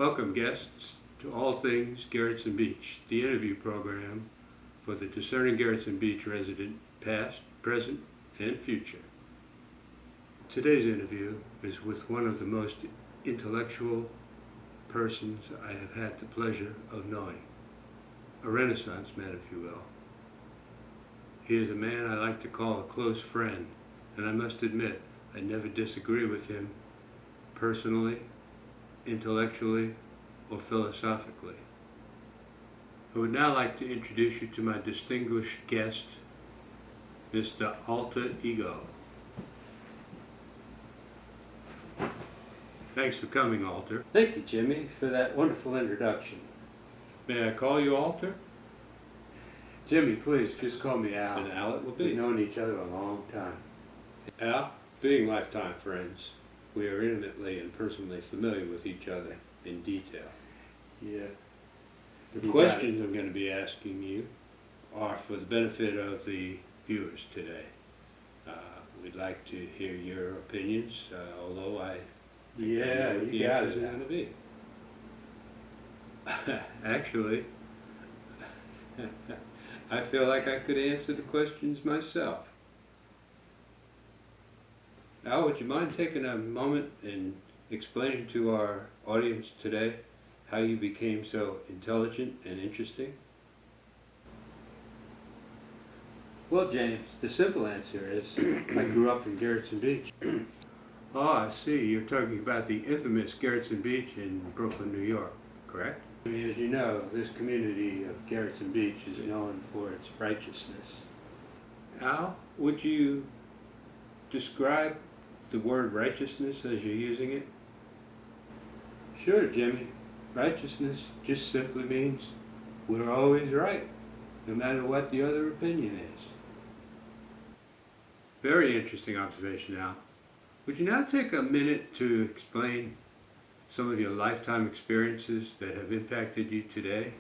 Welcome guests to All Things Gerritsen Beach, the interview program for the discerning Gerritsen Beach resident, past, present, and future. Today's interview is with one of the most intellectual persons I have had the pleasure of knowing, a Renaissance man, if you will. He is a man I like to call a close friend, and I must admit I never disagree with him personally, intellectually, or philosophically. I would now like to introduce you to my distinguished guest, Mr. Alter Ego. Thanks for coming, Alter. Thank you, Jimmy, for that wonderful introduction. May I call you Alter? Jimmy, please, just call me Al. And Al it will be. We've known each other a long time. Al, being lifetime friends, we are intimately and personally familiar with each other in detail. Yeah. The questions I'm going to be asking you are for the benefit of the viewers today. We'd like to hear your opinions, although I think I know what the answers are going to be. Actually, I feel like I could answer the questions myself. Al, would you mind taking a moment and explaining to our audience today how you became so intelligent and interesting? Well, James, the simple answer is I grew up in Gerritsen Beach. Oh, I see. You're talking about the infamous Gerritsen Beach in Brooklyn, New York, correct? I mean, as you know, this community of Gerritsen Beach is known for its righteousness. Al, would you describe the word righteousness as you're using it? Sure, Jimmy. Righteousness just simply means we're always right, no matter what the other opinion is. Very interesting observation, Al. Would you now take a minute to explain some of your lifetime experiences that have impacted you today?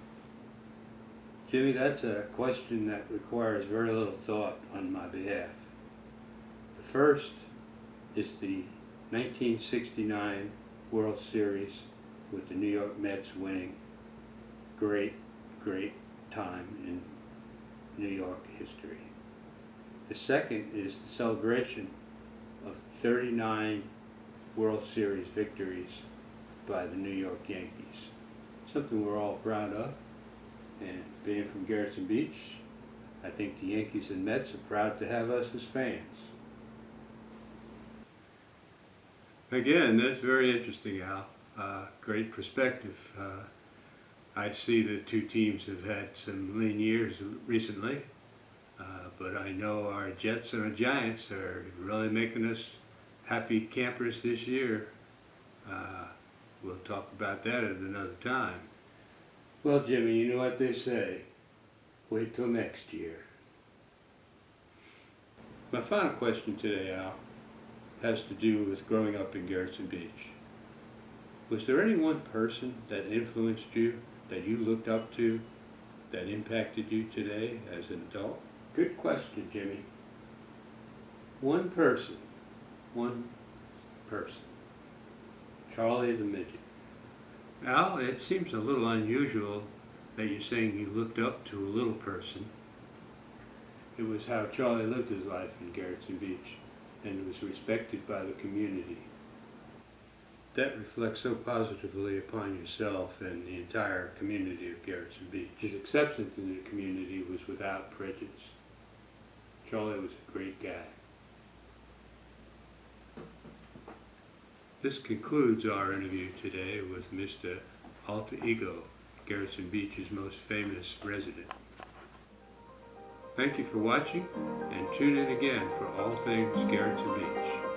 Jimmy, that's a question that requires very little thought on my behalf. The first is the 1969 World Series with the New York Mets winning. Great time in New York history. The second is the celebration of 39 World Series victories by the New York Yankees. Something we're all proud of, and being from Gerritsen Beach, I think the Yankees and Mets are proud to have us as fans. Again, that's very interesting, Al. Great perspective. I see the two teams have had some lean years recently, but I know our Jets and our Giants are really making us happy campers this year. We'll talk about that at another time. Well, Jimmy, you know what they say. Wait till next year. My final question today, Al, has to do with growing up in Gerritsen Beach. Was there any one person that influenced you, that you looked up to, that impacted you today as an adult? Good question, Jimmy. One person. Charlie the Midget. Al, it seems a little unusual that you're saying you looked up to a little person. It was how Charlie lived his life in Gerritsen Beach, and was respected by the community. That reflects so positively upon yourself and the entire community of Gerritsen Beach. His acceptance in the community was without prejudice. Charlie was a great guy. This concludes our interview today with Mr. Alter Ego, Gerritsen Beach's most famous resident. Thank you for watching, and tune in again for All Things Gerritsen Beach.